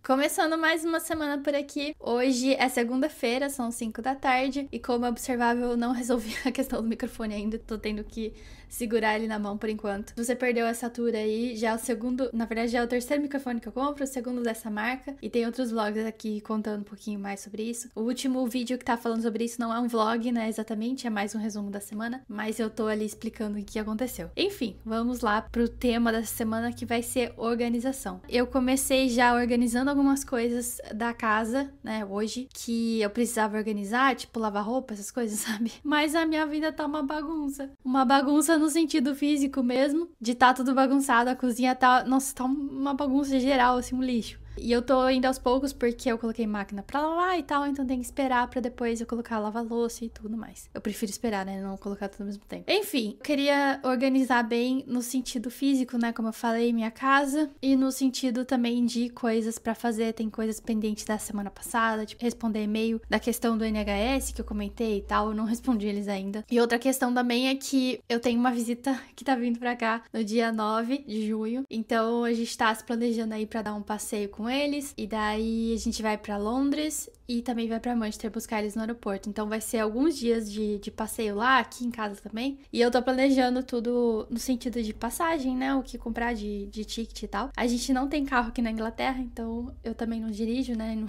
Começando mais uma semana por aqui. Hoje é segunda-feira, são 5 da tarde. E como é observável, eu não resolvi a questão do microfone ainda. Tô tendo que segurar ele na mão por enquanto. Se você perdeu essa tour aí, já é o segundo... Na verdade, já é o terceiro microfone que eu compro, o segundo dessa marca. E tem outros vlogs aqui contando um pouquinho mais sobre isso. O último vídeo que tá falando sobre isso não é um vlog, né, exatamente. É mais um resumo da semana. Mas eu tô ali explicando o que aconteceu. Enfim, vamos lá pro tema dessa semana, que vai ser organização. Eu comecei já organizando algumas coisas da casa, né, hoje, que eu precisava organizar, tipo lavar roupa, essas coisas, sabe? Mas a minha vida tá uma bagunça. Uma bagunça no sentido físico mesmo, de tá tudo bagunçado, a cozinha tá, nossa, tá uma bagunça geral, assim, um lixo. E eu tô indo aos poucos porque eu coloquei máquina pra lavar e tal, então tem que esperar pra depois eu colocar lava-louça e tudo mais. Eu prefiro esperar, né, não colocar tudo ao mesmo tempo. Enfim, eu queria organizar bem no sentido físico, né, como eu falei, minha casa, e no sentido também de coisas pra fazer. Tem coisas pendentes da semana passada, tipo responder e-mail da questão do NHS que eu comentei e tal, eu não respondi eles ainda. E outra questão também é que eu tenho uma visita que tá vindo pra cá no dia 9 de junho, então a gente tá se planejando aí pra dar um passeio com eles, e daí a gente vai pra Londres e também vai pra Manchester buscar eles no aeroporto. Então vai ser alguns dias de passeio lá, aqui em casa também. E eu tô planejando tudo no sentido de passagem, né? O que comprar de ticket e tal. A gente não tem carro aqui na Inglaterra, então eu também não dirijo, né?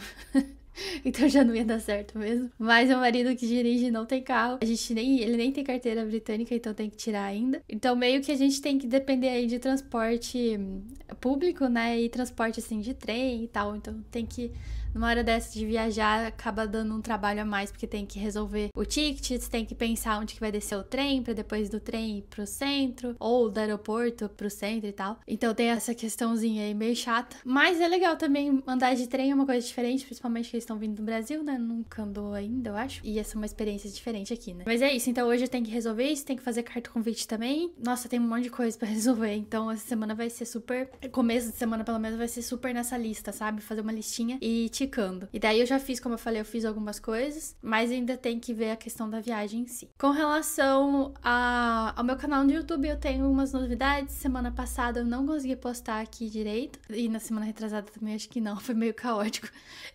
Então já não ia dar certo mesmo. Mas meu marido que dirige não tem carro. Ele nem tem carteira britânica, então tem que tirar ainda. Então meio que a gente tem que depender aí de transporte público, né? E transporte assim de trem e tal. Então tem que, numa hora dessa de viajar, acaba dando um trabalho a mais, porque tem que resolver o ticket, tem que pensar onde que vai descer o trem, pra depois do trem ir pro centro, ou do aeroporto pro centro e tal. Então tem essa questãozinha aí meio chata. Mas é legal também andar de trem, é uma coisa diferente, principalmente que eles estão vindo do Brasil, né? Nunca andou ainda, eu acho. E essa é uma experiência diferente aqui, né? Mas é isso, então hoje eu tenho que resolver isso, tenho que fazer carta convite também. Nossa, tem um monte de coisa pra resolver, então essa semana vai ser super... Começo de semana, pelo menos, vai ser super nessa lista, sabe? Fazer uma listinha e ticando. E daí eu já fiz, como eu falei, eu fiz algumas coisas, mas ainda tem que ver a questão da viagem em si. Com relação ao meu canal no YouTube, eu tenho umas novidades. Semana passada eu não consegui postar aqui direito, e na semana retrasada também acho que não, foi meio caótico.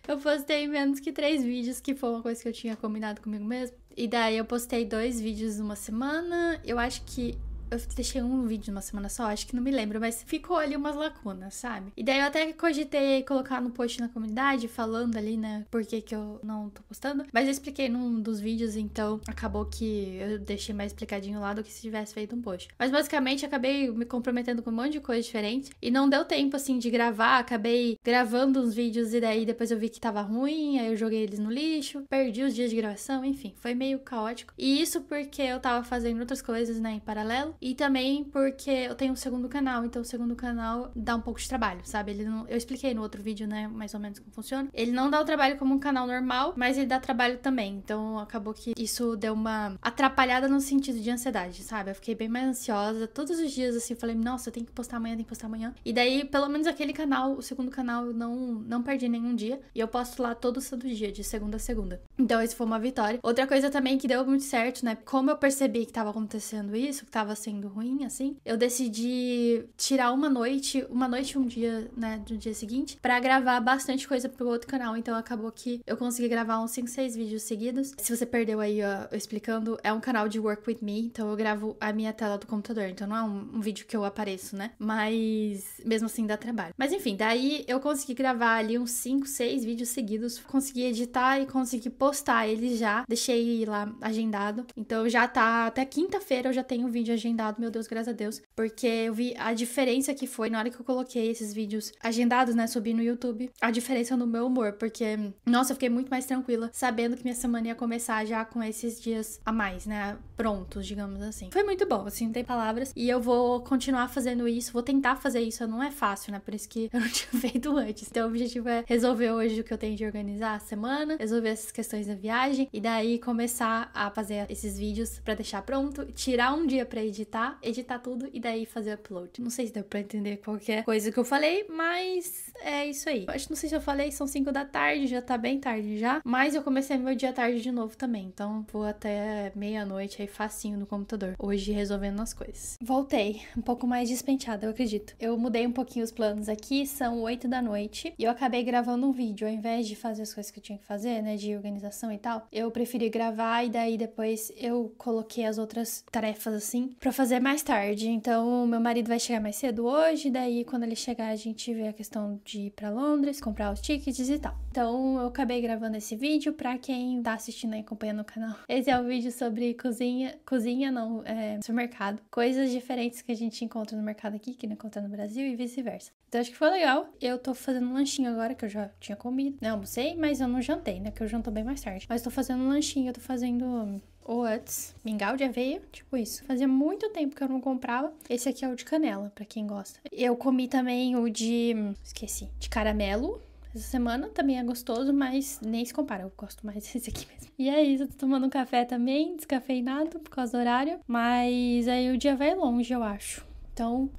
Eu postei menos que 3 vídeos, que foi uma coisa que eu tinha combinado comigo mesmo. E daí eu postei 2 vídeos numa semana, eu acho que... Eu deixei um vídeo numa semana só, acho que não me lembro, mas ficou ali umas lacunas, sabe? E daí eu até cogitei colocar no post na comunidade, falando ali, né, por que eu não tô postando. Mas eu expliquei num dos vídeos, então acabou que eu deixei mais explicadinho lá do que se tivesse feito um post. Mas basicamente acabei me comprometendo com um monte de coisa diferente e não deu tempo, assim, de gravar. Acabei gravando uns vídeos e daí depois eu vi que tava ruim, aí eu joguei eles no lixo, perdi os dias de gravação, enfim, foi meio caótico. E isso porque eu tava fazendo outras coisas, né, em paralelo. E também porque eu tenho um segundo canal, então o segundo canal dá um pouco de trabalho, sabe? Ele não... Eu expliquei no outro vídeo, né, mais ou menos como funciona. Ele não dá o trabalho como um canal normal, mas ele dá trabalho também. Então acabou que isso deu uma atrapalhada no sentido de ansiedade, sabe? Eu fiquei bem mais ansiosa. Todos os dias, assim, eu falei, nossa, eu tenho que postar amanhã, tenho que postar amanhã. E daí, pelo menos aquele canal, o segundo canal, eu não perdi nenhum dia. E eu posto lá todo santo dia, de segunda a segunda. Então esse foi uma vitória. Outra coisa também que deu muito certo, né? Como eu percebi que tava acontecendo isso, que tava sendo ruim, assim, eu decidi tirar uma noite e um dia, né, do dia seguinte, pra gravar bastante coisa pro outro canal. Então acabou que eu consegui gravar uns 5, 6 vídeos seguidos. Se você perdeu aí, ó, eu explicando, é um canal de Work With Me, então eu gravo a minha tela do computador, então não é um vídeo que eu apareço, né, mas mesmo assim dá trabalho. Mas enfim, daí eu consegui gravar ali uns 5, 6 vídeos seguidos, consegui editar e consegui postar eles já, deixei lá agendado, então já tá, até quinta-feira eu já tenho um vídeo agendado, meu Deus, graças a Deus, porque eu vi a diferença que foi na hora que eu coloquei esses vídeos agendados, né, subi no YouTube, a diferença no meu humor, porque, nossa, eu fiquei muito mais tranquila, sabendo que minha semana ia começar já com esses dias a mais, né, prontos, digamos assim. Foi muito bom, assim, não tem palavras, e eu vou continuar fazendo isso, vou tentar fazer isso, não é fácil, né, por isso que eu não tinha feito antes. Então o objetivo é resolver hoje o que eu tenho de organizar a semana, resolver essas questões questões da viagem, e daí começar a fazer esses vídeos pra deixar pronto, tirar um dia pra editar tudo e daí fazer upload. Não sei se deu pra entender qualquer coisa que eu falei, mas é isso aí. Acho que não sei se eu falei, são 5 da tarde, já tá bem tarde já, mas eu comecei meu dia tarde de novo também, então vou até meia-noite aí facinho no computador, hoje resolvendo as coisas. Voltei, um pouco mais despenteada, eu acredito. Eu mudei um pouquinho os planos aqui, são 8 da noite, e eu acabei gravando um vídeo, ao invés de fazer as coisas que eu tinha que fazer, né, de organização e tal, eu preferi gravar e daí depois eu coloquei as outras tarefas assim pra fazer mais tarde. Então, meu marido vai chegar mais cedo hoje, daí quando ele chegar a gente vê a questão de ir pra Londres, comprar os tickets e tal. Então, eu acabei gravando esse vídeo pra quem tá assistindo e acompanhando o canal. Esse é o vídeo sobre cozinha não, supermercado. Coisas diferentes que a gente encontra no mercado aqui, que não encontra no Brasil e vice-versa. Então, acho que foi legal. Eu tô fazendo um lanchinho agora, que eu já tinha comido. Não almocei, mas eu não jantei, né, que eu janto bem mais tarde. Mas tô fazendo um lanchinho, eu tô fazendo oats, mingau de aveia, tipo isso. Fazia muito tempo que eu não comprava. Esse aqui é o de canela, pra quem gosta. Eu comi também o de... esqueci. De caramelo. Essa semana também é gostoso, mas nem se compara. Eu gosto mais desse aqui mesmo. E é isso, eu tô tomando um café também, descafeinado, por causa do horário. Mas aí o dia vai longe, eu acho. Então,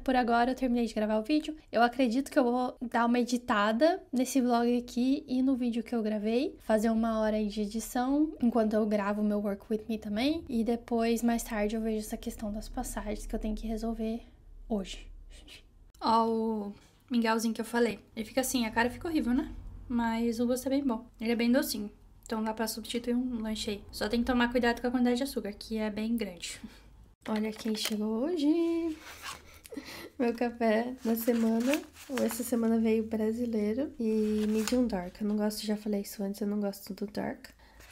por agora, eu terminei de gravar o vídeo. Eu acredito que eu vou dar uma editada nesse vlog aqui e no vídeo que eu gravei. Fazer 1 hora aí de edição, enquanto eu gravo o meu Work With Me também. E depois, mais tarde, eu vejo essa questão das passagens que eu tenho que resolver hoje. Ó, o mingauzinho que eu falei. Ele fica assim, a cara fica horrível, né? Mas o gosto é bem bom. Ele é bem docinho. Então dá pra substituir um lanche aí. Só tem que tomar cuidado com a quantidade de açúcar, que é bem grande. Olha quem chegou hoje. Meu café da semana. Essa semana veio brasileiro e medium dark. Eu não gosto, já falei isso antes, eu não gosto do dark.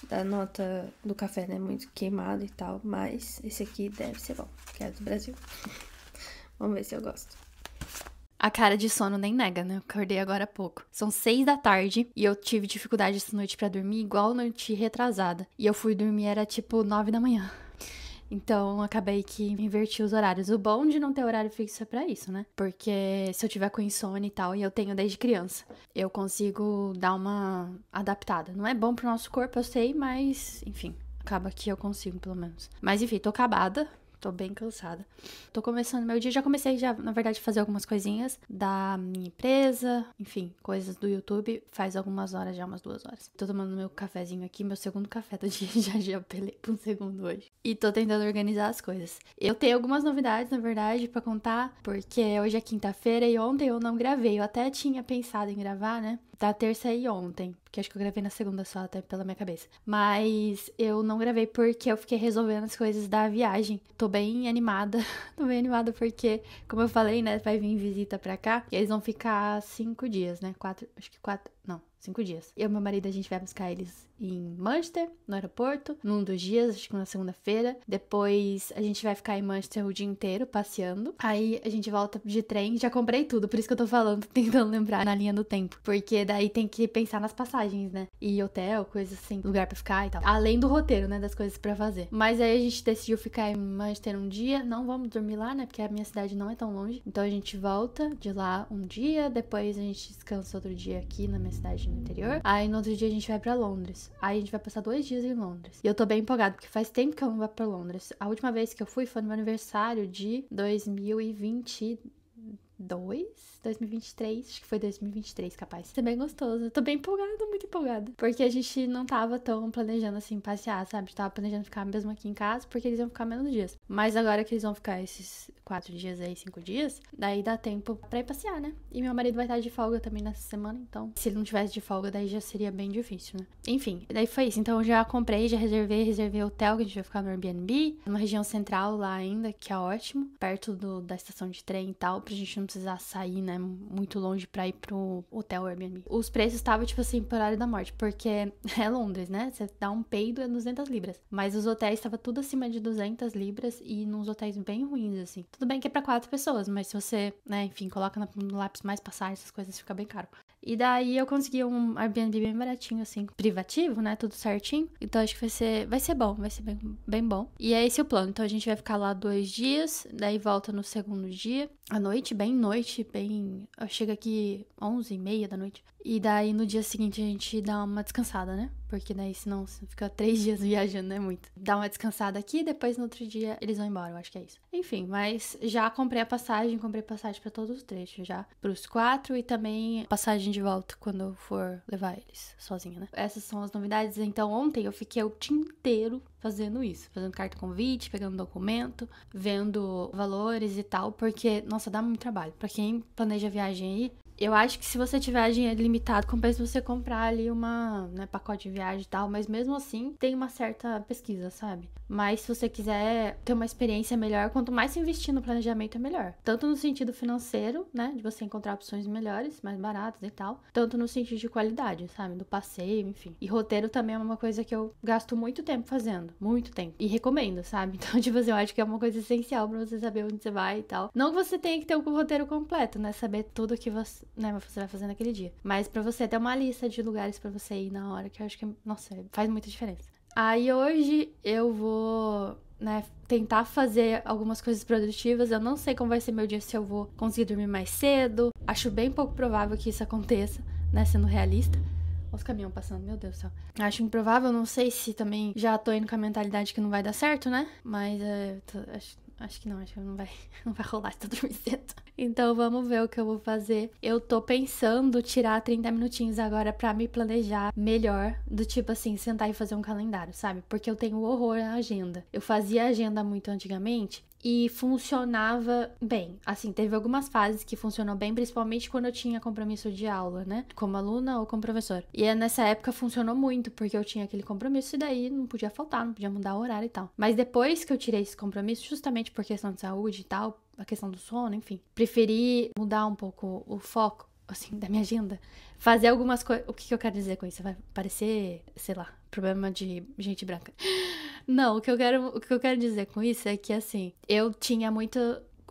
Da nota do café, né? Muito queimado e tal. Mas esse aqui deve ser bom, que é do Brasil. Vamos ver se eu gosto. A cara de sono nem nega, né? Eu acordei agora há pouco. São 6 da tarde e eu tive dificuldade essa noite pra dormir, igual noite retrasada. E eu fui dormir, era tipo 9 da manhã. Então, acabei que inverti os horários. O bom de não ter horário fixo é pra isso, né? Porque se eu tiver com insônia e tal, e eu tenho desde criança, eu consigo dar uma adaptada. Não é bom pro nosso corpo, eu sei, mas, enfim, acaba que eu consigo, pelo menos. Mas, enfim, tô acabada. Tô bem cansada. Tô começando meu dia. Já comecei, na verdade, a fazer algumas coisinhas da minha empresa. Enfim, coisas do YouTube. Faz algumas horas já, umas 2 horas. Tô tomando meu cafezinho aqui, meu segundo café do dia. Já apelei pra um segundo hoje. E tô tentando organizar as coisas. Eu tenho algumas novidades, na verdade, pra contar. Porque hoje é quinta-feira e ontem eu não gravei. Eu até tinha pensado em gravar, né? Da terça e ontem. Porque acho que eu gravei na segunda só, até pela minha cabeça. Mas eu não gravei porque eu fiquei resolvendo as coisas da viagem. Tô bem animada. Tô bem animada porque, como eu falei, né? Vai vir visita pra cá. E eles vão ficar 5 dias, né? 4, acho que 4, não. 5 dias. Eu e meu marido, a gente vai buscar eles em Manchester, no aeroporto, num dos dias, acho que na segunda-feira. Depois a gente vai ficar em Manchester o dia inteiro, passeando. Aí a gente volta de trem. Já comprei tudo, por isso que eu tô falando, tentando lembrar na linha do tempo. Porque daí tem que pensar nas passagens, né? E hotel, coisas assim, lugar pra ficar e tal. Além do roteiro, né? Das coisas pra fazer. Mas aí a gente decidiu ficar em Manchester um dia. Não vamos dormir lá, né? Porque a minha cidade não é tão longe. Então a gente volta de lá um dia. Depois a gente descansa outro dia aqui na minha cidade no interior. Aí no outro dia a gente vai pra Londres. Aí a gente vai passar 2 dias em Londres. E eu tô bem empolgada, porque faz tempo que eu não vou pra Londres. A última vez que eu fui foi no meu aniversário de 2023, acho que foi 2023, capaz. Isso é bem gostoso. Eu tô bem empolgada, tô muito empolgada. Porque a gente não tava tão planejando, assim, passear, sabe? Tava planejando ficar mesmo aqui em casa, porque eles iam ficar menos dias. Mas agora que eles vão ficar esses 4 dias aí, 5 dias, daí dá tempo pra ir passear, né? E meu marido vai estar de folga também nessa semana, então se ele não tivesse de folga, daí já seria bem difícil, né? Enfim, daí foi isso. Então eu já comprei, já reservei o hotel que a gente vai ficar no Airbnb, numa região central lá ainda, que é ótimo, perto da estação de trem e tal, pra gente não precisar sair, né, muito longe pra ir pro hotel Airbnb. Os preços estavam, tipo assim, por horário da morte, porque é Londres, né? Você dá um peido é 200 libras. Mas os hotéis estavam tudo acima de 200 libras e nos hotéis bem ruins, assim. Tudo bem que é pra 4 pessoas, mas se você, né, enfim, coloca no lápis mais passagem, essas coisas, fica bem caro. E daí eu consegui um Airbnb bem baratinho, assim, privativo, né, tudo certinho. Então acho que vai ser bom, vai ser bem bom. E é esse o plano. Então a gente vai ficar lá 2 dias, daí volta no segundo dia, à noite, bem... Eu chego aqui 11h30 da noite. E daí no dia seguinte a gente dá uma descansada, né? porque daí senão você fica 3 dias viajando, não é muito. Dá uma descansada aqui, depois no outro dia eles vão embora, eu acho que é isso. Enfim, mas já comprei passagem pra todos os trechos já, pros 4 e também passagem de volta quando eu for levar eles sozinha, né? Essas são as novidades. Então ontem eu fiquei o dia inteiro fazendo isso, fazendo carta convite, pegando documento, vendo valores e tal, porque, nossa, dá muito trabalho. Pra quem planeja viagem aí, eu acho que se você tiver dinheiro limitado, compensa você comprar ali pacote de viagem e tal, mas mesmo assim tem uma certa pesquisa, sabe? Mas se você quiser ter uma experiência melhor, quanto mais se investir no planejamento é melhor. Tanto no sentido financeiro, né, de você encontrar opções melhores, mais baratas e tal, tanto no sentido de qualidade, sabe? Do passeio, enfim. E roteiro também é uma coisa que eu gasto muito tempo fazendo, muito tempo. E recomendo, sabe? Então, tipo assim, eu acho que é uma coisa essencial pra você saber onde você vai e tal. Não que você tenha que ter o roteiro completo, né? Saber tudo que você vai fazer naquele dia. Mas pra você ter uma lista de lugares pra você ir na hora, que eu acho que, nossa, faz muita diferença. Aí hoje eu vou, tentar fazer algumas coisas produtivas. Eu não sei como vai ser meu dia, se eu vou conseguir dormir mais cedo. Acho bem pouco provável que isso aconteça, né, sendo realista. Olha os caminhões passando, meu Deus do céu. Acho improvável, não sei se também já tô indo com a mentalidade que não vai dar certo, né? Mas acho que não vai rolar se eu dormir cedo. Então vamos ver o que eu vou fazer. Eu tô pensando tirar 30 minutinhos agora pra me planejar melhor, do tipo assim, sentar e fazer um calendário, sabe? Porque eu tenho horror à agenda. Eu fazia agenda muito antigamente e funcionava bem. Assim, teve algumas fases que funcionou bem, principalmente quando eu tinha compromisso de aula, né? Como aluna ou como professor. E nessa época funcionou muito, porque eu tinha aquele compromisso e daí não podia faltar, não podia mudar o horário e tal. Mas depois que eu tirei esse compromisso, justamente por questão de saúde e tal, a questão do sono, enfim, preferi mudar um pouco o foco, assim, da minha agenda. Fazer algumas coisas. O que eu quero dizer com isso? Vai parecer, sei lá, problema de gente branca. Não, o que eu quero dizer com isso é que, assim, eu tinha muito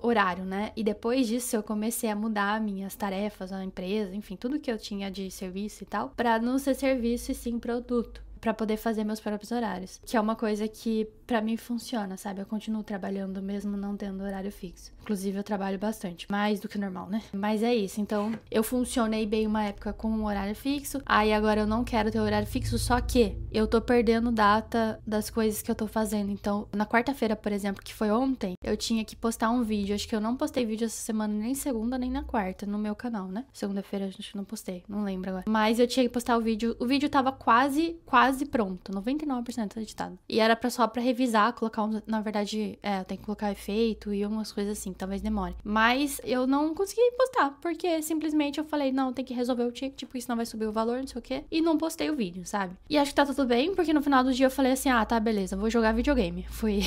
horário, né? E depois disso eu comecei a mudar minhas tarefas, a empresa, enfim, tudo que eu tinha de serviço e tal, pra não ser serviço e sim produto, pra poder fazer meus próprios horários, que é uma coisa que pra mim funciona, sabe? Eu continuo trabalhando mesmo não tendo horário fixo. Inclusive eu trabalho bastante, mais do que o normal, né? Mas é isso, então eu funcionei bem uma época com um horário fixo, aí agora eu não quero ter horário fixo, só que eu tô perdendo data das coisas que eu tô fazendo. Então, na quarta-feira, por exemplo, que foi ontem, eu tinha que postar um vídeo. Acho que eu não postei vídeo essa semana, nem segunda, nem na quarta, no meu canal, né? Segunda-feira acho que não postei, não lembro agora. Mas eu tinha que postar o vídeo tava quase pronto, 99% editado. E era só pra revisar, colocar na verdade, eu tenho que colocar efeito e umas coisas assim, talvez demore. Mas eu não consegui postar, porque simplesmente eu falei, não, tem que resolver o ticket, tipo, senão vai subir o valor, não sei o quê. E não postei o vídeo, sabe? E acho que tá tudo bem, porque no final do dia eu falei assim, tá, beleza, vou jogar videogame. Fui...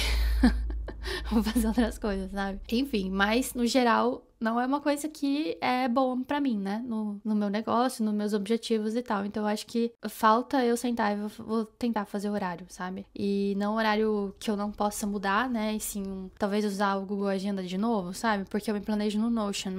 vou fazer outras coisas, sabe? Enfim, mas no geral não é uma coisa que é boa pra mim, né? No meu negócio, nos meus objetivos e tal. Então eu acho que falta eu sentar e vou tentar fazer horário, sabe? E não horário que eu não possa mudar, né? E sim, talvez usar o Google Agenda de novo, sabe? Porque eu me planejo no Notion,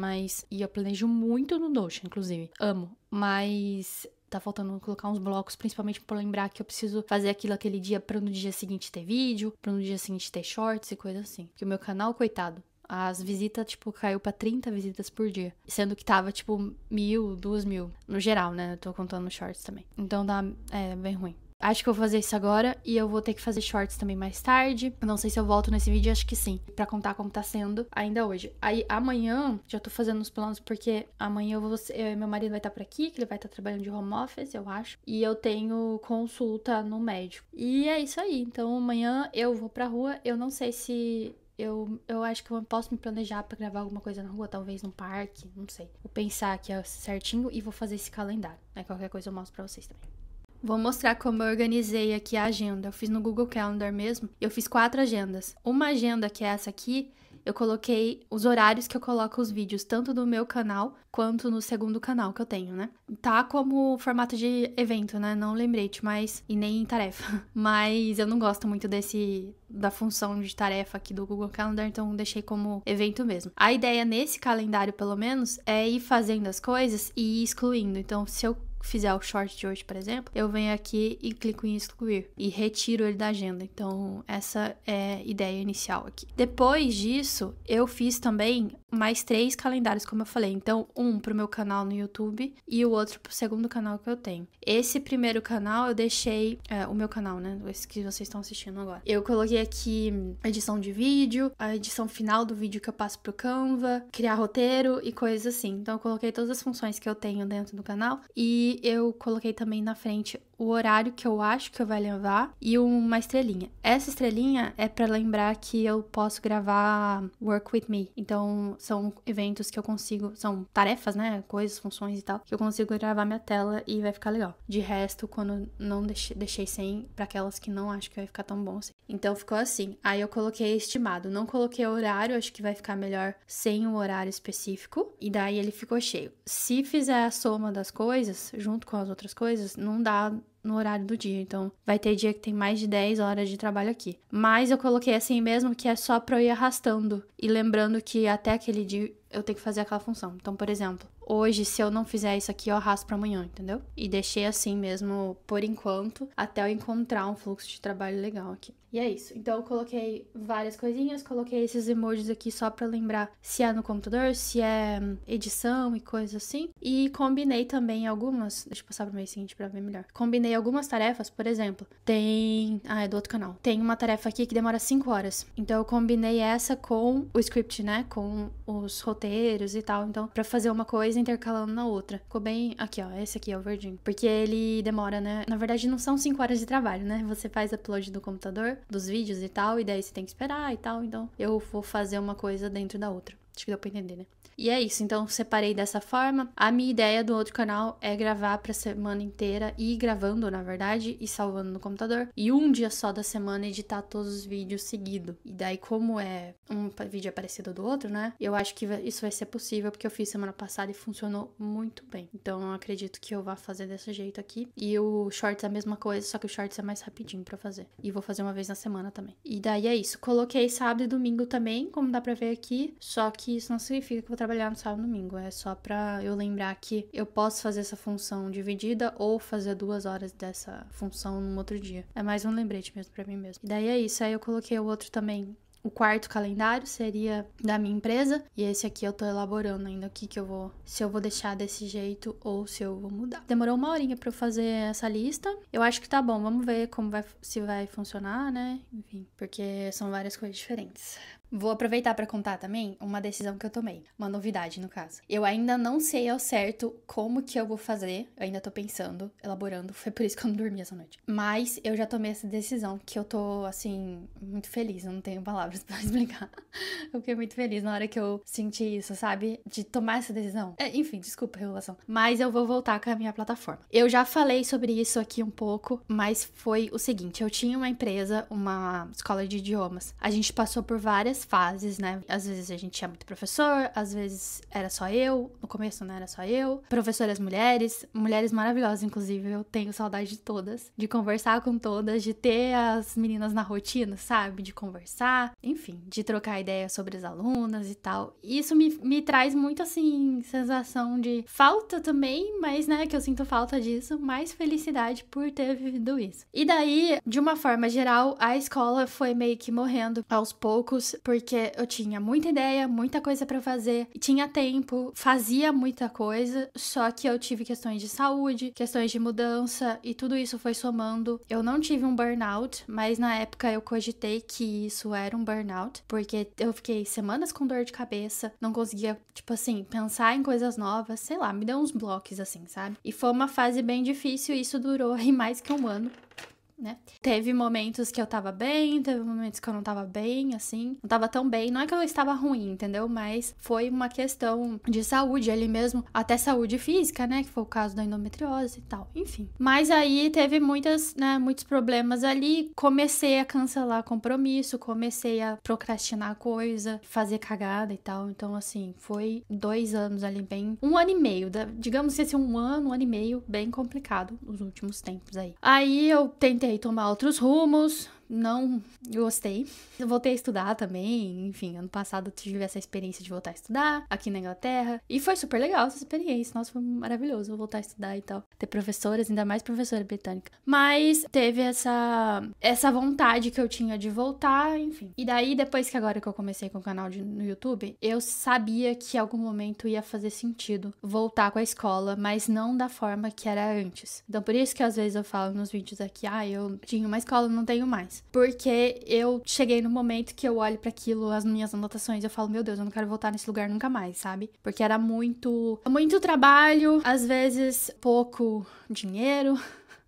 e eu planejo muito no Notion, inclusive. Amo. Mas tá faltando colocar uns blocos, principalmente por lembrar que eu preciso fazer aquele dia pra no dia seguinte ter vídeo, pra no dia seguinte ter shorts e coisa assim. Porque o meu canal, coitado, as visitas, tipo, caiu pra 30 visitas por dia. Sendo que tava, tipo, 1.000, 2.000. No geral, né? Eu tô contando shorts também. Então é bem ruim. Acho que eu vou fazer isso agora e eu vou ter que fazer shorts também mais tarde. Não sei se eu volto nesse vídeo, acho que sim. Pra contar como tá sendo ainda hoje. Aí amanhã, já tô fazendo os planos porque amanhã meu marido vai estar por aqui, que ele vai estar trabalhando de home office, eu acho. E eu tenho consulta no médico. E é isso aí. Então amanhã eu vou pra rua. Eu não sei se... Eu acho que eu posso me planejar pra gravar alguma coisa na rua, talvez num parque, não sei. Vou pensar aqui certinho e vou fazer esse calendário, né? Qualquer coisa eu mostro pra vocês também. Vou mostrar como eu organizei aqui a agenda. Eu fiz no Google Calendar mesmo. Eu fiz 4 agendas. Uma agenda, que é essa aqui, eu coloquei os horários que eu coloco os vídeos, tanto no meu canal quanto no segundo canal que eu tenho, né? Tá como formato de evento, né? Não lembrete, e nem tarefa. Mas eu não gosto muito da função de tarefa aqui do Google Calendar, então deixei como evento mesmo. A ideia nesse calendário, pelo menos, é ir fazendo as coisas e ir excluindo. Então, se eu fizer o short de hoje, por exemplo, eu venho aqui e clico em excluir e retiro ele da agenda. Então, essa é a ideia inicial aqui. Depois disso, eu fiz também mais 3 calendários, como eu falei. Então, um pro meu canal no YouTube e o outro pro segundo canal que eu tenho. Esse primeiro canal eu deixei... o meu canal, né? Esse que vocês estão assistindo agora. Eu coloquei aqui edição de vídeo, a edição final do vídeo que eu passo pro Canva, criar roteiro e coisas assim. Então, eu coloquei todas as funções que eu tenho dentro do canal e eu coloquei também na frente o horário que eu acho que eu vai levar e uma estrelinha. Essa estrelinha é pra lembrar que eu posso gravar Work With Me. Então, são eventos que eu consigo... São tarefas, né? Coisas, funções e tal. Que eu consigo gravar minha tela e vai ficar legal. De resto, quando não deixei sem, pra aquelas que não acho que vai ficar tão bom assim. Então, ficou assim. Aí, eu coloquei estimado. Não coloquei horário. Acho que vai ficar melhor sem um horário específico. E daí, ele ficou cheio. Se fizer a soma das coisas, junto com as outras coisas, não dá no horário do dia. Então, vai ter dia que tem mais de 10 horas de trabalho aqui. Mas eu coloquei assim mesmo, que é só pra eu ir arrastando. E lembrando que até aquele dia eu tenho que fazer aquela função. Então, por exemplo, hoje, se eu não fizer isso aqui, eu arrasto pra amanhã, entendeu? E deixei assim mesmo, por enquanto, até eu encontrar um fluxo de trabalho legal aqui. E é isso. Então, eu coloquei várias coisinhas, coloquei esses emojis aqui só pra lembrar se é no computador, se é edição e coisas assim. E combinei também algumas... Deixa eu passar pro mês seguinte pra ver melhor. Combinei algumas tarefas, por exemplo, tem... é do outro canal. Tem uma tarefa aqui que demora 5 horas. Então, eu combinei essa com o script, né? Com os roteiros e tal. Então, pra fazer uma coisa intercalando na outra. Ficou bem... Aqui, ó. Esse aqui é o verdinho. Porque ele demora, né? Na verdade, não são 5 horas de trabalho, né? Você faz upload do computador, dos vídeos e tal, e daí você tem que esperar e tal. Então, eu vou fazer uma coisa dentro da outra. Acho que deu pra entender, né? E é isso, então separei dessa forma. A minha ideia do outro canal é gravar pra semana inteira e ir gravando, na verdade, e salvando no computador. E um dia só da semana editar todos os vídeos seguido. E daí, como é um vídeo é parecido do outro, né? Eu acho que isso vai ser possível, porque eu fiz semana passada e funcionou muito bem. Então, eu acredito que eu vá fazer desse jeito aqui. E o Shorts é a mesma coisa, só que o Shorts é mais rapidinho pra fazer. E vou fazer uma vez na semana também. E daí é isso. Coloquei sábado e domingo também, como dá pra ver aqui. Só que isso não significa que eu vou trabalhar no sábado e domingo. É só pra eu lembrar que eu posso fazer essa função dividida ou fazer 2 horas dessa função num outro dia. É mais um lembrete mesmo pra mim mesmo. E daí é isso. Aí eu coloquei o outro também. O quarto calendário seria da minha empresa. E esse aqui eu tô elaborando ainda o que eu vou... Se eu vou deixar desse jeito ou se eu vou mudar. Demorou 1 horinha pra eu fazer essa lista. Eu acho que tá bom. Vamos ver como se vai funcionar, né? Enfim, porque são várias coisas diferentes. Vou aproveitar para contar também uma decisão que eu tomei, uma novidade no caso. Eu ainda não sei ao certo como que eu vou fazer, eu ainda tô pensando, elaborando, foi por isso que eu não dormi essa noite. Mas eu já tomei essa decisão que eu tô, assim, muito feliz, eu não tenho palavras pra explicar. Eu fiquei muito feliz na hora que eu senti isso, sabe? De tomar essa decisão. Enfim, desculpa a regulação. Mas eu vou voltar com a minha plataforma. Eu já falei sobre isso aqui um pouco, mas foi o seguinte, eu tinha uma empresa, uma escola de idiomas. A gente passou por várias fases, né? Às vezes a gente tinha muito professor, às vezes era só eu, no começo não era só eu. Professoras mulheres maravilhosas, inclusive, eu tenho saudade de todas, de conversar com todas, de ter as meninas na rotina, sabe? De conversar, enfim, de trocar ideias sobre as alunas e tal. E isso me traz muito, assim, sensação de falta também, mas, né, que eu sinto falta disso, mais felicidade por ter vivido isso. E daí, de uma forma geral, a escola foi meio que morrendo aos poucos, porque eu tinha muita ideia, muita coisa pra fazer, tinha tempo, fazia muita coisa, só que eu tive questões de saúde, questões de mudança e tudo isso foi somando. Eu não tive um burnout, mas na época eu cogitei que isso era um burnout, porque eu fiquei semanas com dor de cabeça, não conseguia, tipo assim, pensar em coisas novas, sei lá, me deu uns blocos assim, sabe? E foi uma fase bem difícil e isso durou aí mais que 1 ano. Né? Teve momentos que eu tava bem, teve momentos que eu não tava bem, assim, não tava tão bem, não é que eu estava ruim, entendeu? Mas foi uma questão de saúde ali mesmo, até saúde física, né, que foi o caso da endometriose e tal, enfim. Mas aí teve muitos problemas ali, comecei a cancelar compromisso, comecei a procrastinar coisa, fazer cagada e tal, então assim, foi 2 anos ali bem, 1 ano e meio, digamos que esse 1 ano e meio, bem complicado nos últimos tempos aí. Aí eu tentei tomar outros rumos, não gostei. Eu voltei a estudar também, enfim, ano passado eu tive essa experiência de voltar a estudar aqui na Inglaterra. E foi super legal essa experiência, nossa, foi maravilhoso voltar a estudar e tal. Ter professoras, ainda mais professora britânica. Mas teve essa vontade que eu tinha de voltar, enfim. E daí, depois que agora que eu comecei com o canal no YouTube, eu sabia que em algum momento ia fazer sentido voltar com a escola, mas não da forma que era antes. Então, por isso que às vezes eu falo nos vídeos aqui, eu tinha uma escola, não tenho mais. Porque eu cheguei no momento que eu olho para aquilo, as minhas anotações, eu falo, meu Deus, eu não quero voltar nesse lugar nunca mais, sabe? Porque era muito trabalho, às vezes pouco dinheiro,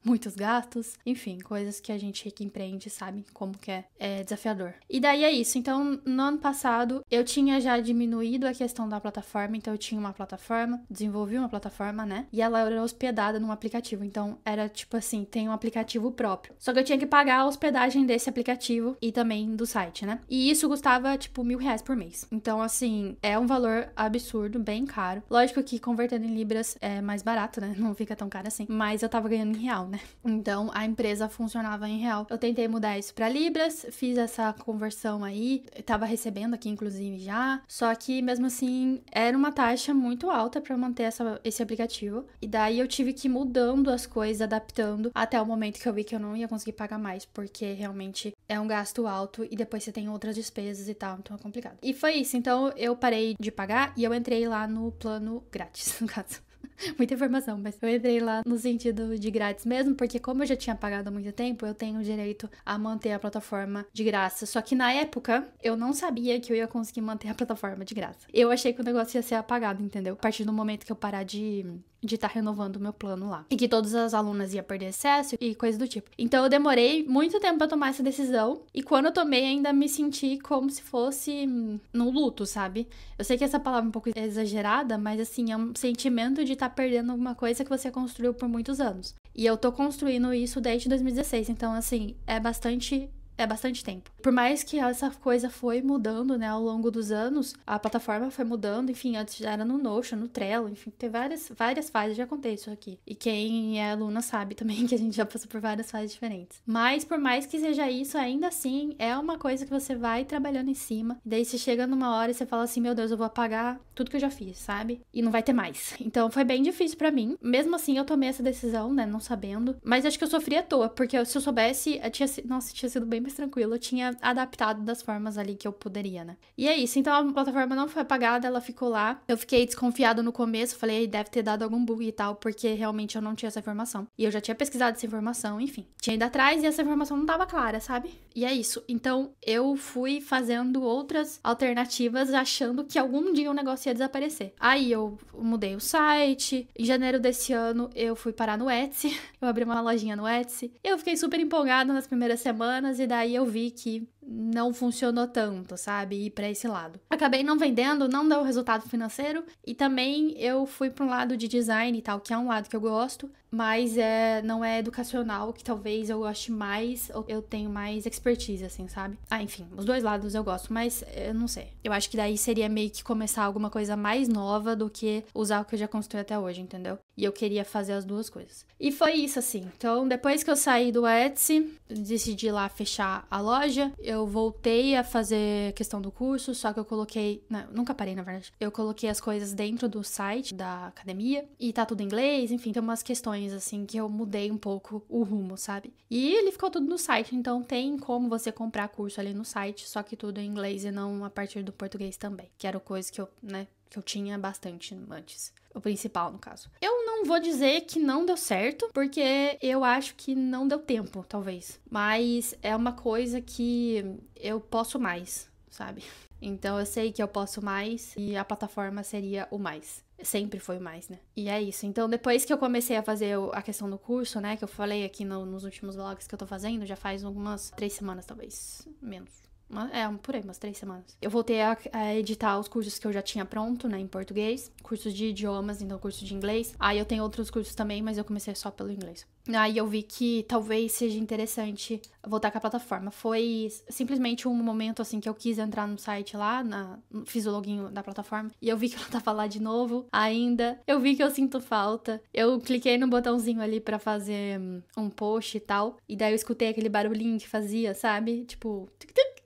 muitos gastos, enfim, coisas que a gente que empreende sabe como que é desafiador. E daí é isso. Então, no ano passado, eu tinha já diminuído a questão da plataforma, então eu tinha uma plataforma, desenvolvi uma plataforma, né? E ela era hospedada num aplicativo, então era tipo assim, tem um aplicativo próprio. Só que eu tinha que pagar a hospedagem desse aplicativo e também do site, né? E isso custava tipo R$1.000 por mês. Então, assim, é um valor absurdo, bem caro. Lógico que convertendo em libras é mais barato, né? Não fica tão caro assim. Mas eu tava ganhando em real, né? Então a empresa funcionava em real. Eu tentei mudar isso pra libras, fiz essa conversão aí, tava recebendo aqui inclusive já, só que mesmo assim era uma taxa muito alta pra manter esse aplicativo. E daí eu tive que ir mudando as coisas, adaptando até o momento que eu vi que eu não ia conseguir pagar mais, porque realmente é um gasto alto e depois você tem outras despesas e tal, então é complicado. E foi isso, então eu parei de pagar e eu entrei lá no plano grátis, no caso. Muita informação, mas eu entrei lá no sentido de grátis mesmo, porque como eu já tinha pagado há muito tempo, eu tenho o direito a manter a plataforma de graça. Só que na época, eu não sabia que eu ia conseguir manter a plataforma de graça. Eu achei que o negócio ia ser apagado, entendeu? A partir do momento que eu parar de estar renovando o meu plano lá. E que todas as alunas iam perder acesso e coisa do tipo. Então eu demorei muito tempo pra tomar essa decisão. E quando eu tomei, ainda me senti como se fosse no luto, sabe? Eu sei que essa palavra é um pouco exagerada, mas assim, é um sentimento de estar perdendo alguma coisa que você construiu por muitos anos. E eu tô construindo isso desde 2016. Então, assim, é bastante tempo. Por mais que essa coisa foi mudando, né, ao longo dos anos, a plataforma foi mudando, enfim, antes já era no Notion, no Trello, enfim, tem várias fases, já contei isso aqui. E quem é aluna sabe também que a gente já passou por várias fases diferentes. Mas por mais que seja isso, ainda assim, é uma coisa que você vai trabalhando em cima. E daí você chega numa hora e você fala assim, meu Deus, eu vou apagar tudo que eu já fiz, sabe? E não vai ter mais. Então foi bem difícil pra mim. Mesmo assim, eu tomei essa decisão, né, não sabendo. Mas acho que eu sofri à toa, porque se eu soubesse, tinha sido bem mais tranquilo, eu tinha adaptado das formas ali que eu poderia, né? E é isso, então a plataforma não foi apagada, ela ficou lá. Eu fiquei desconfiado no começo, falei, deve ter dado algum bug e tal, porque realmente eu não tinha essa informação. E eu já tinha pesquisado essa informação, enfim. Tinha ido atrás e essa informação não tava clara, sabe? E é isso. Então eu fui fazendo outras alternativas, achando que algum dia o negócio ia desaparecer. Aí eu mudei o site. Em janeiro desse ano eu fui parar no Etsy. Eu abri uma lojinha no Etsy. Eu fiquei super empolgada nas primeiras semanas e daí eu vi que não funcionou tanto, sabe? Ir pra esse lado. Acabei não vendendo, não deu resultado financeiro e também eu fui pra um lado de design e tal, que é um lado que eu gosto, mas não é educacional, que talvez eu goste mais, ou eu tenho mais expertise, assim, sabe? Enfim, os dois lados eu gosto, mas eu não sei. Eu acho que daí seria meio que começar alguma coisa mais nova do que usar o que eu já construí até hoje, entendeu? E eu queria fazer as duas coisas. E foi isso, assim. Então, depois que eu saí do Etsy, decidi lá fechar a loja, eu voltei a fazer questão do curso, só que eu coloquei... Não, nunca parei, na verdade. Eu coloquei as coisas dentro do site da academia, e tá tudo em inglês, enfim, tem umas questões, assim, que eu mudei um pouco o rumo, sabe? E ele ficou tudo no site, então tem como você comprar curso ali no site, só que tudo em inglês e não a partir do português também, que era coisa que eu tinha bastante antes. O principal, no caso. Eu não vou dizer que não deu certo, porque eu acho que não deu tempo, talvez. Mas é uma coisa que eu posso mais, sabe? Então eu sei que eu posso mais e a plataforma seria o mais. Sempre foi o mais, né? E é isso. Então, depois que eu comecei a fazer a questão do curso, né? Que eu falei aqui nos últimos vlogs que eu tô fazendo, já faz algumas 3 semanas, talvez. Menos. Por aí, umas 3 semanas. Eu voltei a editar os cursos que eu já tinha pronto, né, em português. Cursos de idiomas, então curso de inglês. Aí eu tenho outros cursos também, mas eu comecei só pelo inglês. Aí eu vi que talvez seja interessante voltar com a plataforma. Foi simplesmente um momento, assim, que eu quis entrar no site lá, fiz o login da plataforma, e eu vi que ela tava lá de novo ainda. Eu vi que eu sinto falta. Eu cliquei no botãozinho ali pra fazer um post e tal, e daí eu escutei aquele barulhinho que fazia, sabe? Tipo,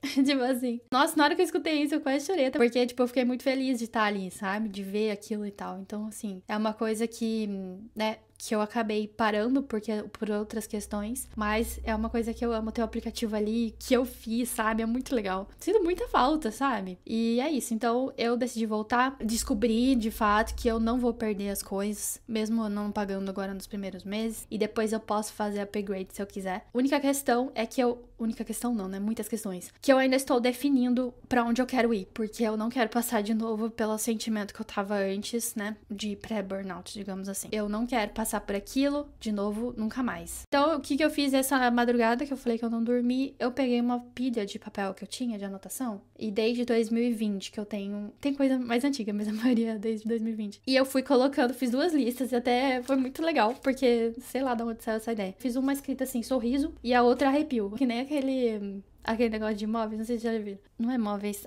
tipo assim. Nossa, na hora que eu escutei isso, eu quase chorei. Porque, tipo, eu fiquei muito feliz de estar ali, sabe? De ver aquilo e tal. Então, assim, é uma coisa que, né, que eu acabei parando por outras questões, mas é uma coisa que eu amo ter o aplicativo ali, que eu fiz, sabe? É muito legal. Sinto muita falta, sabe? E é isso. Então, eu decidi voltar, descobri, de fato, que eu não vou perder as coisas, mesmo eu não pagando agora nos primeiros meses, e depois eu posso fazer upgrade se eu quiser. Única questão é que Única questão não, né? Muitas questões. Que eu ainda estou definindo pra onde eu quero ir, porque eu não quero passar de novo pelo sentimento que eu tava antes, né? De pré-burnout, digamos assim. Eu não quero passar por aquilo de novo nunca mais. Então, o que eu fiz essa madrugada, que eu falei que eu não dormi, eu peguei uma pilha de papel que eu tinha de anotação, e desde 2020 que eu tenho... Tem coisa mais antiga, mas a maioria é desde 2020. E eu fui colocando, fiz 2 listas, e até foi muito legal, porque sei lá de onde saiu essa ideia. Fiz uma escrita assim, sorriso, e a outra arrepio. Que nem aquele negócio de móveis, não sei se já viram. Não é móveis,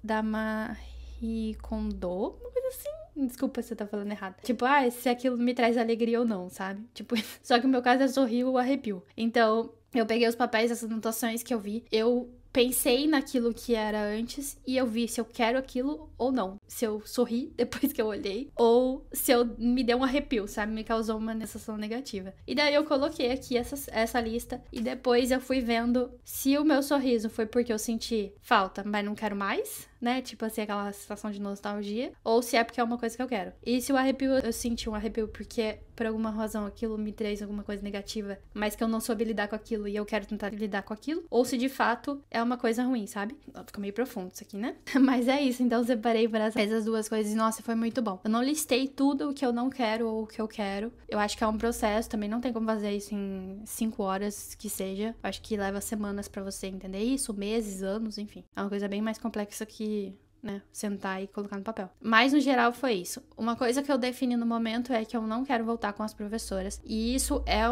da Marie Kondo, uma coisa assim. Desculpa se eu tô falando errado. Tipo, se aquilo me traz alegria ou não, sabe? Tipo, só que o meu caso é sorrir ou arrepio. Então, eu peguei os papéis, essas anotações que eu vi, eu pensei naquilo que era antes e eu vi se eu quero aquilo ou não. Se eu sorri depois que eu olhei ou se eu me deu um arrepio, sabe? Me causou uma sensação negativa. E daí eu coloquei aqui essa lista e depois eu fui vendo se o meu sorriso foi porque eu senti falta, mas não quero mais, né? Tipo assim, aquela sensação de nostalgia, ou se é porque é uma coisa que eu quero. E se o arrepio, eu senti um arrepio porque por alguma razão aquilo me traz alguma coisa negativa, mas que eu não soube lidar com aquilo e eu quero tentar lidar com aquilo, ou se de fato é uma coisa ruim, sabe? Ficou meio profundo isso aqui, né? Mas é isso, então eu separei para essas 2 coisas e nossa, foi muito bom. Eu não listei tudo o que eu não quero ou o que eu quero. Eu acho que é um processo, também não tem como fazer isso em 5 horas que seja. Eu acho que leva semanas pra você entender isso, meses, anos, enfim. É uma coisa bem mais complexa que, né, sentar e colocar no papel. Mas, no geral, foi isso. Uma coisa que eu defini no momento é que eu não quero voltar com as professoras. E isso é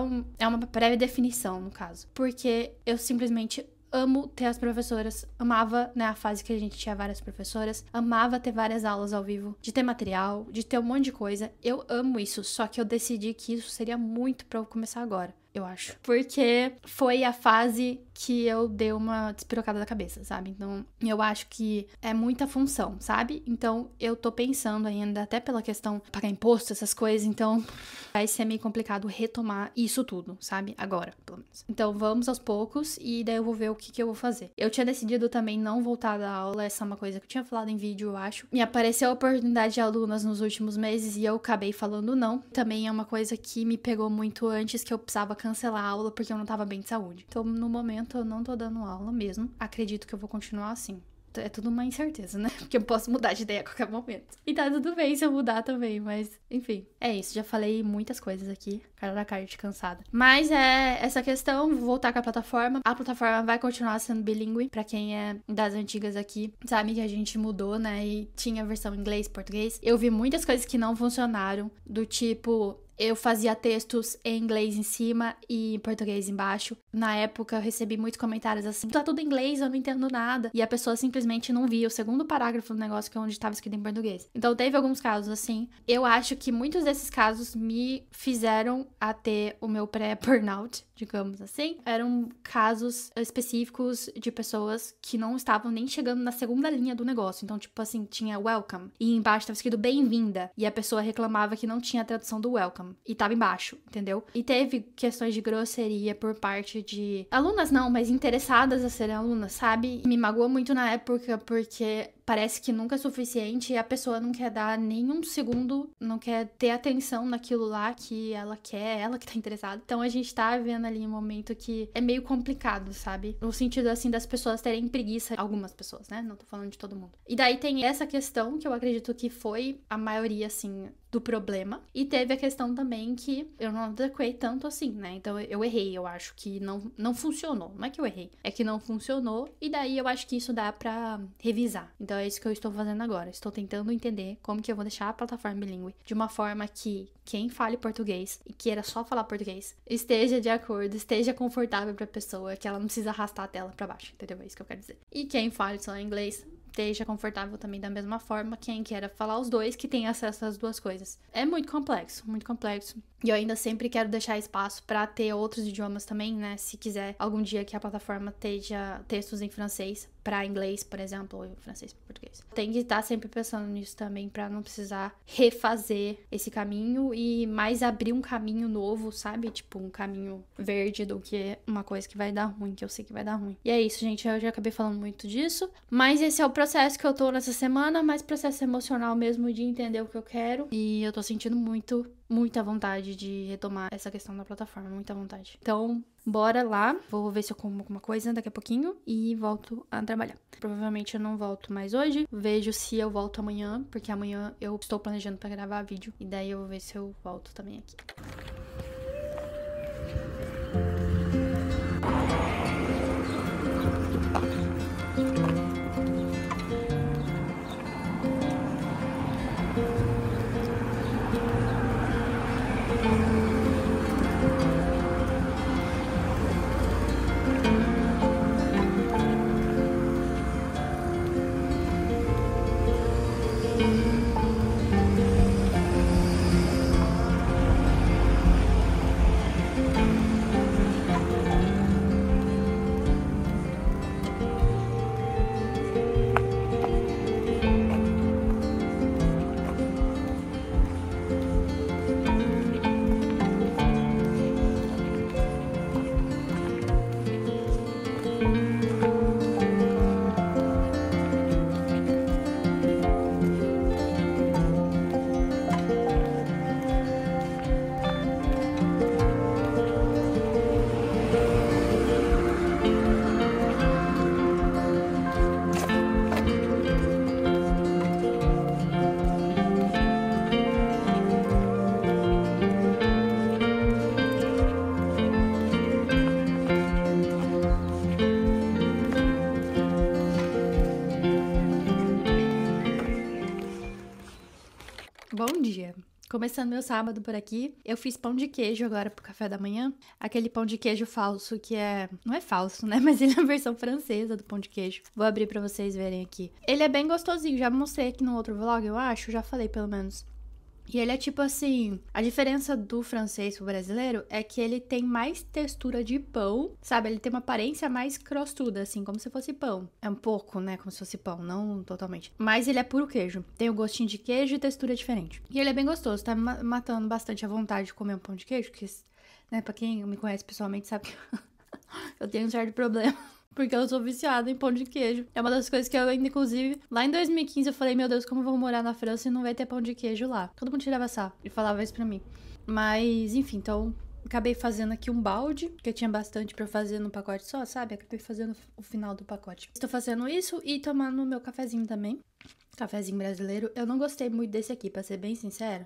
uma pré-definição, no caso. Porque eu simplesmente amo ter as professoras, amava, né, a fase que a gente tinha várias professoras, amava ter várias aulas ao vivo, de ter material, de ter um monte de coisa. Eu amo isso, só que eu decidi que isso seria muito pra eu começar agora, eu acho. Porque foi a fase que eu dei uma despirocada da cabeça, sabe? Então, eu acho que é muita função, sabe? Então, eu tô pensando ainda, até pela questão de pagar imposto, essas coisas, então vai ser meio complicado retomar isso tudo, sabe? Agora, pelo menos. Então, vamos aos poucos e daí eu vou ver o que eu vou fazer. Eu tinha decidido também não voltar da aula, essa é uma coisa que eu tinha falado em vídeo, eu acho. Me apareceu a oportunidade de alunas nos últimos meses e eu acabei falando não. Também é uma coisa que me pegou muito antes, que eu precisava cancelar a aula porque eu não tava bem de saúde. Então, no momento, eu não tô dando aula mesmo. Acredito que eu vou continuar assim. É tudo uma incerteza, né? Porque eu posso mudar de ideia a qualquer momento. E tá tudo bem se eu mudar também, mas enfim. É isso, já falei muitas coisas aqui. Cara da cara de cansada. Mas é essa questão, vou voltar com a plataforma. A plataforma vai continuar sendo bilíngue. Pra quem é das antigas aqui, sabe que a gente mudou, né? E tinha a versão inglês, português. Eu vi muitas coisas que não funcionaram. Do tipo... Eu fazia textos em inglês em cima e em português embaixo. Na época, eu recebi muitos comentários assim, tá tudo em inglês, eu não entendo nada. E a pessoa simplesmente não via o segundo parágrafo do negócio, que é onde estava escrito em português. Então, teve alguns casos assim. Eu acho que muitos desses casos me fizeram a ter o meu pré-burnout, digamos assim. Eram casos específicos de pessoas que não estavam nem chegando na segunda linha do negócio. Então, tipo assim, tinha welcome. E embaixo estava escrito bem-vinda. E a pessoa reclamava que não tinha a tradução do welcome. E tava embaixo, entendeu? E teve questões de grosseria por parte de alunas não, mas interessadas a serem alunas, sabe? Me magoou muito na época porque parece que nunca é suficiente e a pessoa não quer dar nenhum segundo, não quer ter atenção naquilo lá que ela quer, ela que tá interessada. Então a gente tá vendo ali um momento que é meio complicado, sabe? No sentido, assim, das pessoas terem preguiça, algumas pessoas, né? Não tô falando de todo mundo. E daí tem essa questão que eu acredito que foi a maioria, assim, do problema. E teve a questão também que eu não adequei tanto assim, né? Então eu errei, eu acho que não funcionou. Não é que eu errei, é que não funcionou. E daí eu acho que isso dá pra revisar. Então é isso que eu estou fazendo agora. Estou tentando entender como que eu vou deixar a plataforma bilíngue de uma forma que quem fale português e queira só falar português esteja de acordo, esteja confortável pra pessoa, que ela não precisa arrastar a tela pra baixo, entendeu? É isso que eu quero dizer. E quem fale só inglês esteja confortável também da mesma forma, quem queira falar os dois, que tenha acesso às duas coisas. É muito complexo, muito complexo. E eu ainda sempre quero deixar espaço pra ter outros idiomas também, né? Se quiser algum dia que a plataforma esteja textos em francês pra inglês, por exemplo, ou em francês pra português. Tem que estar sempre pensando nisso também pra não precisar refazer esse caminho e mais abrir um caminho novo, sabe? Tipo, um caminho verde do que uma coisa que vai dar ruim, que eu sei que vai dar ruim. E é isso, gente. Eu já acabei falando muito disso. Mas esse é o processo que eu tô nessa semana, mais processo emocional mesmo de entender o que eu quero. E eu tô sentindo muita vontade de retomar essa questão da plataforma, muita vontade. Então, bora lá. Vou ver se eu como alguma coisa daqui a pouquinho e volto a trabalhar. Provavelmente eu não volto mais hoje. Vejo se eu volto amanhã, porque amanhã eu estou planejando pra gravar vídeo. E daí eu vou ver se eu volto também aqui. Bom dia! Começando meu sábado por aqui, eu fiz pão de queijo agora pro café da manhã. Aquele pão de queijo falso que é... Não é falso, né? Mas ele é a versão francesa do pão de queijo. Vou abrir pra vocês verem aqui. Ele é bem gostosinho, já mostrei aqui no outro vlog, eu acho. Já falei, pelo menos. E ele é tipo assim, a diferença do francês pro brasileiro é que ele tem mais textura de pão, sabe? Ele tem uma aparência mais crossuda, assim, como se fosse pão. É um pouco, né, como se fosse pão, não totalmente. Mas ele é puro queijo, tem o gostinho de queijo e textura diferente. E ele é bem gostoso, tá me matando bastante a vontade de comer um pão de queijo, que, né, pra quem me conhece pessoalmente sabe que eu tenho um certo problema. Porque eu sou viciada em pão de queijo. É uma das coisas que eu ainda, inclusive, lá em 2015 eu falei, meu Deus, como eu vou morar na França e não vai ter pão de queijo lá? Todo mundo tirava sarro e falava isso pra mim. Mas, enfim, então, acabei fazendo aqui um balde, que eu tinha bastante pra fazer no pacote só, sabe? Acabei fazendo o final do pacote. Estou fazendo isso e tomando meu cafezinho também. Cafezinho brasileiro. Eu não gostei muito desse aqui, pra ser bem sincera.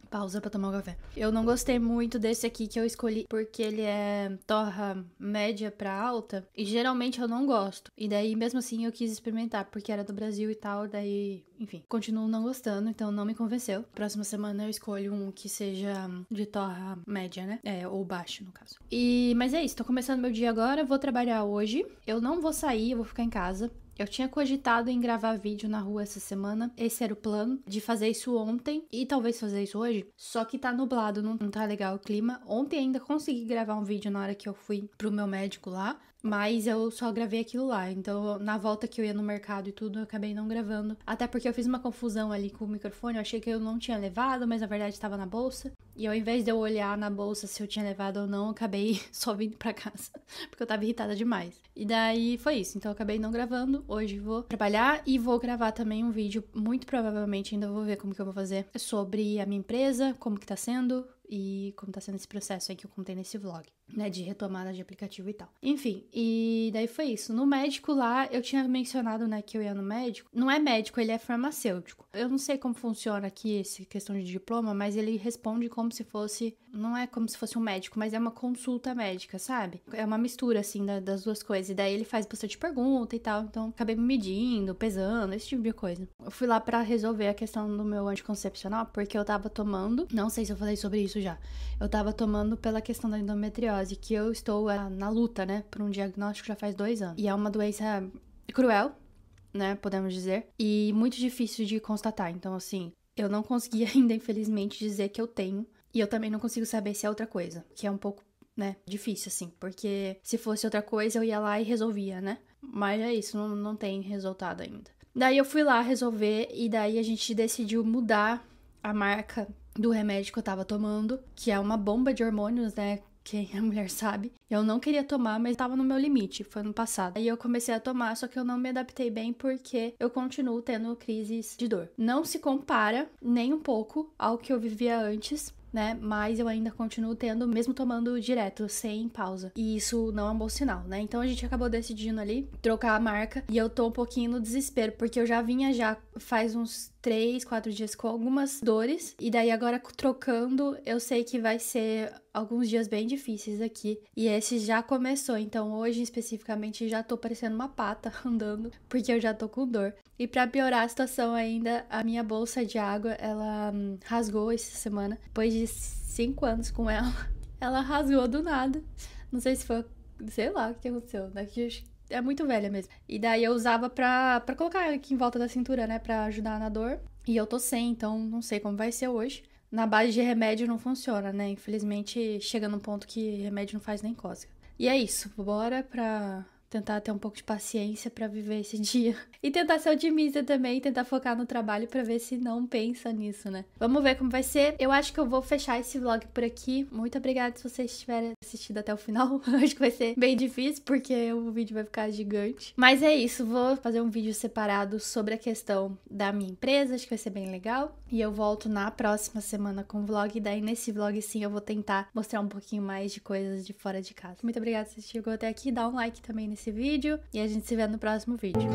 Pausa pra tomar o café. Eu não gostei muito desse aqui que eu escolhi porque ele é torra média pra alta e geralmente eu não gosto. E daí, mesmo assim, eu quis experimentar porque era do Brasil e tal, daí, enfim, continuo não gostando, então não me convenceu. Próxima semana eu escolho um que seja de torra média, né? Ou baixo, no caso. Mas é isso, tô começando meu dia agora, vou trabalhar hoje. Eu não vou sair, eu vou ficar em casa. Eu tinha cogitado em gravar vídeo na rua essa semana, esse era o plano, de fazer isso ontem e talvez fazer isso hoje, só que tá nublado, não tá legal o clima. Ontem ainda consegui gravar um vídeo na hora que eu fui pro meu médico lá, mas eu só gravei aquilo lá, então na volta que eu ia no mercado e tudo, eu acabei não gravando. Até porque eu fiz uma confusão ali com o microfone, eu achei que eu não tinha levado, mas na verdade estava na bolsa. E ao invés de eu olhar na bolsa se eu tinha levado ou não, eu acabei só vindo pra casa, porque eu tava irritada demais. E daí foi isso, então eu acabei não gravando. Hoje vou trabalhar e vou gravar também um vídeo, muito provavelmente, ainda vou ver como que eu vou fazer, sobre a minha empresa, como que tá sendo e como tá sendo esse processo aí que eu contei nesse vlog, né, de retomada de aplicativo e tal. Enfim, e daí foi isso. No médico lá, eu tinha mencionado, né, que eu ia no médico. Não é médico, ele é farmacêutico. Eu não sei como funciona aqui essa questão de diploma, mas ele responde como se fosse, não é como se fosse um médico, mas é uma consulta médica, sabe? É uma mistura, assim, das duas coisas. E daí ele faz bastante pergunta e tal, então acabei me medindo, pesando, esse tipo de coisa. Eu fui lá pra resolver a questão do meu anticoncepcional, porque eu tava tomando, não sei se eu falei sobre isso já, eu tava tomando pela questão da endometriose, que eu estou na luta, né, por um diagnóstico já faz 2 anos. E é uma doença cruel, né, podemos dizer, e muito difícil de constatar. Então, assim, eu não consegui ainda, infelizmente, dizer que eu tenho, e eu também não consigo saber se é outra coisa, que é um pouco, né, difícil, assim, porque se fosse outra coisa, eu ia lá e resolvia, né? Mas é isso, não tem resultado ainda. Daí eu fui lá resolver, e daí a gente decidiu mudar a marca do remédio que eu tava tomando, que é uma bomba de hormônios, né? Quem a mulher sabe. Eu não queria tomar, mas tava no meu limite, foi no passado. Aí eu comecei a tomar, só que eu não me adaptei bem porque eu continuo tendo crises de dor. Não se compara nem um pouco ao que eu vivia antes, né? Mas eu ainda continuo tendo, mesmo tomando direto, sem pausa. E isso não é um bom sinal, né? Então a gente acabou decidindo ali trocar a marca. E eu tô um pouquinho no desespero, porque eu já vinha já faz uns 3, 4 dias com algumas dores. E daí agora trocando, eu sei que vai ser alguns dias bem difíceis aqui. E esse já começou. Então hoje especificamente já tô parecendo uma pata andando, porque eu já tô com dor. E pra piorar a situação ainda, a minha bolsa de água, ela rasgou essa semana. Depois de 5 anos com ela, ela rasgou do nada. Não sei se foi, sei lá o que aconteceu, né? Que é muito velha mesmo. E daí eu usava pra colocar aqui em volta da cintura, né? Pra ajudar na dor. E eu tô sem, então não sei como vai ser hoje. Na base de remédio não funciona, né? Infelizmente chega num ponto que remédio não faz nem cócega. E é isso, bora pra tentar ter um pouco de paciência pra viver esse dia. E tentar ser otimista também, tentar focar no trabalho pra ver se não pensa nisso, né? Vamos ver como vai ser. Eu acho que eu vou fechar esse vlog por aqui. Muito obrigada se vocês tiverem assistido até o final. Eu acho que vai ser bem difícil, porque o vídeo vai ficar gigante. Mas é isso, vou fazer um vídeo separado sobre a questão da minha empresa, acho que vai ser bem legal. E eu volto na próxima semana com o vlog, e daí nesse vlog sim eu vou tentar mostrar um pouquinho mais de coisas de fora de casa. Muito obrigada se você chegou até aqui, dá um like também nesse vídeo e a gente se vê no próximo vídeo.